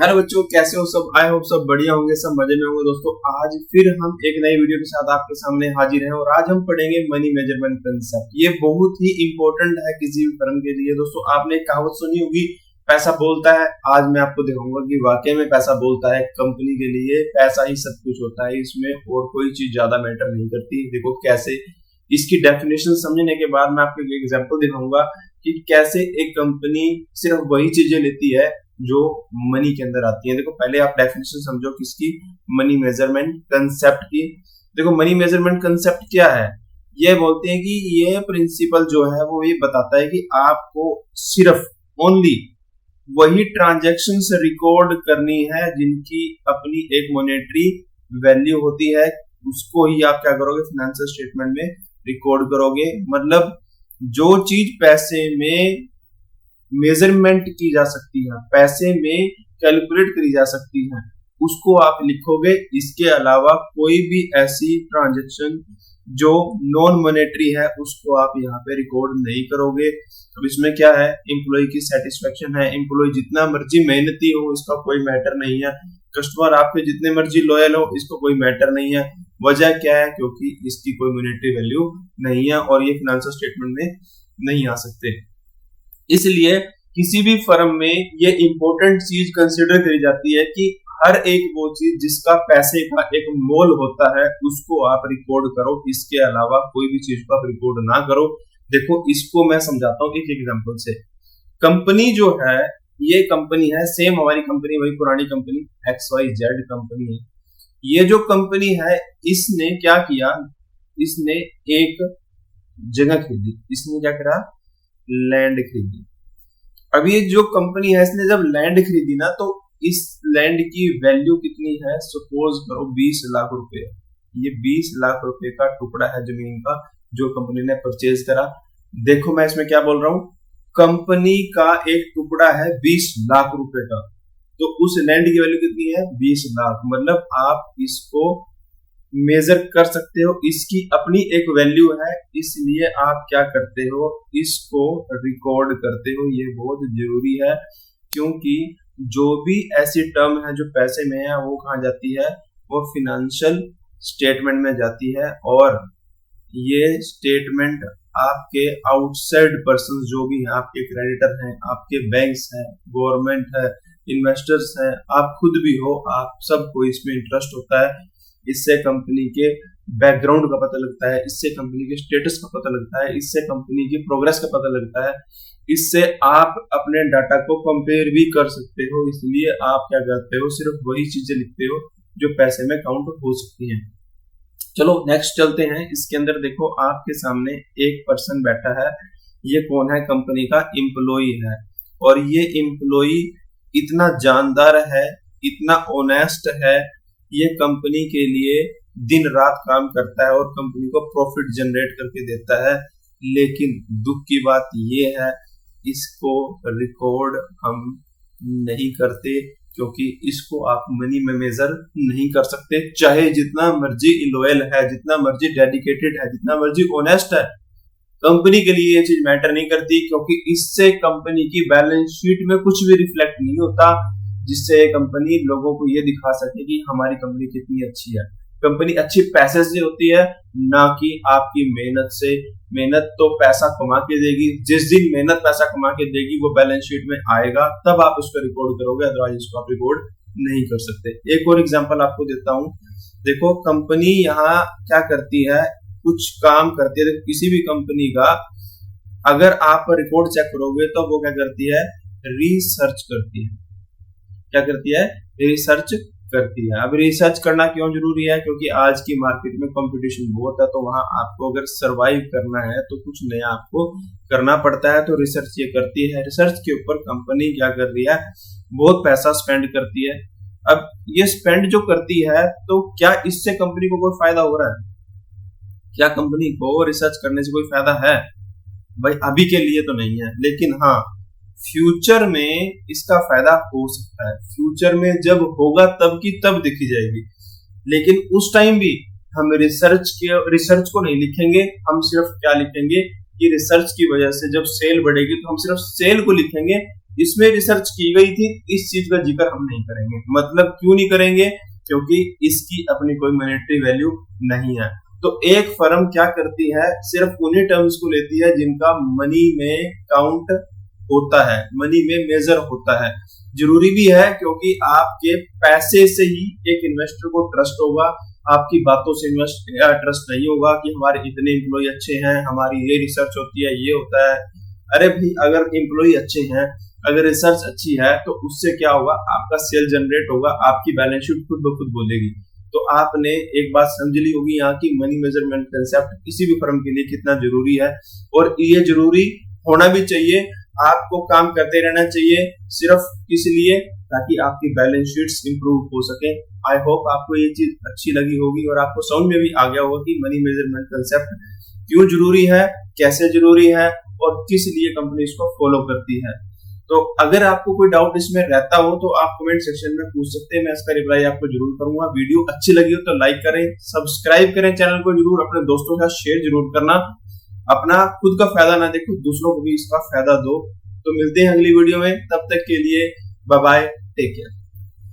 Hello बच्चों, कैसे हो सब। आई होप सब बढ़िया होंगे, सब मजे में होंगे। दोस्तों आज फिर हम एक नई वीडियो के साथ आपके सामने हाजिर हैं और आज हम पढ़ेंगे मनी मेजरमेंट कंसेप्ट। ये बहुत ही इंपॉर्टेंट है किसी भी फर्म के लिए। दोस्तों आपने एक कहावत सुनी होगी, पैसा बोलता है। आज मैं आपको दिखाऊंगा कि वाकई में पैसा बोलता है। कंपनी के लिए पैसा ही सब कुछ होता है, इसमें और कोई चीज ज्यादा मैटर नहीं करती। देखो कैसे, इसकी डेफिनेशन समझने के बाद मैं आपको एक एग्जांपल दिखाऊंगा कि कैसे एक कंपनी सिर्फ वही चीजें लेती है जो मनी के अंदर आती है। देखो पहले आप डेफिनेशन समझो किसकी, मनी मेजरमेंट कंसेप्ट की। देखो मनी मेजरमेंट कंसेप्ट क्या है, ये बोलते हैं कि ये प्रिंसिपल जो है वो ये बताता है कि आपको सिर्फ ओनली वही ट्रांजैक्शंस रिकॉर्ड करनी है जिनकी अपनी एक मॉनेटरी वैल्यू होती है। उसको ही आप क्या करोगे, फाइनेंशियल स्टेटमेंट में रिकॉर्ड करोगे। मतलब जो चीज पैसे में मेजरमेंट की जा सकती है, पैसे में कैलकुलेट करी जा सकती है, उसको आप लिखोगे। इसके अलावा कोई भी ऐसी ट्रांजैक्शन जो नॉन मॉनेटरी है उसको आप यहाँ पे रिकॉर्ड नहीं करोगे। अब इसमें क्या है, एम्प्लॉय की सेटिस्फेक्शन है। एम्प्लॉय जितना मर्जी मेहनती हो इसका कोई मैटर नहीं है। कस्टमर आपके जितने मर्जी लॉयल हो इसको कोई मैटर नहीं है। वजह क्या है, क्योंकि इसकी कोई मॉनेटरी वैल्यू नहीं है और ये फाइनेंशियल स्टेटमेंट में नहीं आ सकते। इसलिए किसी भी फर्म में ये इंपॉर्टेंट चीज कंसिडर करी जाती है कि हर एक वो चीज जिसका पैसे का एक मोल होता है उसको आप रिकॉर्ड करो। इसके अलावा कोई भी चीज को आप रिकॉर्ड ना करो। देखो इसको मैं समझाता हूँ एक एग्जांपल से। कंपनी जो है, ये कंपनी है, सेम हमारी कंपनी, वही पुरानी कंपनी XYZ कंपनी है। ये जो कंपनी है इसने क्या किया, इसने एक जगह खरीदी। इसने क्या करा, लैंड खरीदी। अब ये जो कंपनी है इसने जब लैंड खरीदी ना, तो इस लैंड की वैल्यू कितनी है, सपोज करो 20 लाख रुपए। ये 20 लाख रुपए का टुकड़ा है जमीन का जो कंपनी ने परचेज करा। देखो मैं इसमें क्या बोल रहा हूं, कंपनी का एक टुकड़ा है 20 लाख रुपए का, तो उस लैंड की वैल्यू कितनी है, 20 लाख। मतलब आप इसको मेजर कर सकते हो, इसकी अपनी एक वैल्यू है। इसलिए आप क्या करते हो, इसको रिकॉर्ड करते हो। ये बहुत जरूरी है क्योंकि जो भी ऐसी टर्म है जो पैसे में है वो कहाँ जाती है, वो फाइनेंशियल स्टेटमेंट में जाती है। और ये स्टेटमेंट आपके आउटसाइड पर्सन जो भी हैं, आपके क्रेडिटर हैं, आपके बैंक्स हैं, गवर्नमेंट है, इन्वेस्टर्स हैं, आप खुद भी हो, आप सबको इसमें इंटरेस्ट होता है। इससे कंपनी के बैकग्राउंड का पता लगता है, इससे कंपनी के स्टेटस का पता लगता है, इससे कंपनी की प्रोग्रेस का पता लगता है। इससे आप अपने डाटा को कंपेयर भी कर सकते हो। इसलिए आप क्या करते हो, सिर्फ वही चीजें लिखते हो जो पैसे में काउंट हो सकती हैं। चलो नेक्स्ट चलते हैं। इसके अंदर देखो आपके सामने एक पर्सन बैठा है। ये कौन है, कंपनी का एम्प्लॉय है। और ये एम्प्लॉय इतना जानदार है, इतना ऑनेस्ट है, ये कंपनी के लिए दिन रात काम करता है और कंपनी को प्रॉफिट जनरेट करके देता है। लेकिन दुख की बात ये है, इसको रिकॉर्ड हम नहीं करते क्योंकि इसको आप मनी में मेजर नहीं कर सकते। चाहे जितना मर्जी लॉयल है, जितना मर्जी डेडिकेटेड है, जितना मर्जी ऑनेस्ट है, कंपनी के लिए ये चीज मैटर नहीं करती क्योंकि इससे कंपनी की बैलेंस शीट में कुछ भी रिफ्लेक्ट नहीं होता जिससे कंपनी लोगों को ये दिखा सके कि हमारी कंपनी कितनी अच्छी है। कंपनी अच्छी पैसे से होती है, ना कि आपकी मेहनत से। मेहनत तो पैसा कमा के देगी, जिस दिन मेहनत पैसा कमा के देगी वो बैलेंस शीट में आएगा, तब आप उसको रिकॉर्ड करोगे, अदरवाइज उसको आप रिकॉर्ड नहीं कर सकते। एक और एग्जांपल आपको देता हूं। देखो कंपनी यहाँ क्या करती है, कुछ काम करती है। देखो किसी भी कंपनी का अगर आप रिकॉर्ड चेक करोगे तो वो क्या करती है, रिसर्च करती है। क्या करती है, रिसर्च करती है। अब रिसर्च करना क्यों जरूरी है, क्योंकि आज की मार्केट में कंपटीशन बहुत है, तो वहां आपको अगर सरवाइव करना है तो कुछ नया आपको करना पड़ता है। तो रिसर्च ये करती है। रिसर्च के ऊपर कंपनी क्या कर रही है, बहुत पैसा स्पेंड करती है। अब ये स्पेंड जो करती है तो क्या इससे कंपनी को कोई फायदा हो रहा है, क्या कंपनी को रिसर्च करने से कोई फायदा है? भाई अभी के लिए तो नहीं है, लेकिन हाँ फ्यूचर में इसका फायदा हो सकता है। फ्यूचर में जब होगा तब की तब दिखी जाएगी। लेकिन उस टाइम भी हम रिसर्च को नहीं लिखेंगे। हम सिर्फ क्या लिखेंगे कि रिसर्च की वजह से जब सेल बढ़ेगी तो हम सिर्फ सेल को लिखेंगे, इसमें रिसर्च की गई थी, इस चीज का जिक्र हम नहीं करेंगे। मतलब क्यों नहीं करेंगे? क्योंकि इसकी अपनी कोई मॉनेटरी वैल्यू नहीं है। तो एक फर्म क्या करती है, सिर्फ उन्हीं टर्म्स को लेती है जिनका मनी में काउंट होता है, मनी में मेजर होता है। जरूरी भी है क्योंकि आपके पैसे से ही एक इन्वेस्टर को ट्रस्ट होगा, आपकी बातों से ट्रस्ट नहीं होगा कि हमारे इतने एम्प्लॉय अच्छे हैं, हमारी ये रिसर्च होती है, ये होता है। अरे भाई, अगर एम्प्लॉय अच्छे हैं, अगर रिसर्च अच्छी है, तो उससे क्या होगा, आपका सेल जनरेट होगा, आपकी बैलेंस शीट खुद ब खुद बोलेगी। तो आपने एक बात समझ ली होगी यहाँ की मनी मेजरमेंट कंसेप्ट किसी भी फर्म के लिए कितना जरूरी है, और ये जरूरी होना भी चाहिए। आपको काम करते रहना चाहिए सिर्फ इसलिए ताकि आपकी बैलेंस शीट्स इंप्रूव हो सके। आई होप आपको ये चीज अच्छी लगी होगी और आपको समझ में भी आ गया होगा कि मनी मेजरमेंट कंसेप्ट क्यों जरूरी है, कैसे जरूरी है और किस लिए कंपनी इसको फॉलो करती है। तो अगर आपको कोई डाउट इसमें रहता हो तो आप कमेंट सेक्शन में पूछ सकते हैं, मैं इसका रिप्लाई आपको जरूर करूंगा। वीडियो अच्छी लगी हो तो लाइक करें, सब्सक्राइब करें चैनल को, जरूर अपने दोस्तों के साथ शेयर जरूर करना। अपना खुद का फायदा ना देखो, दूसरों को भी इसका फायदा दो। तो मिलते हैं अगली वीडियो में, तब तक के लिए बाय बाय, टेक केयर।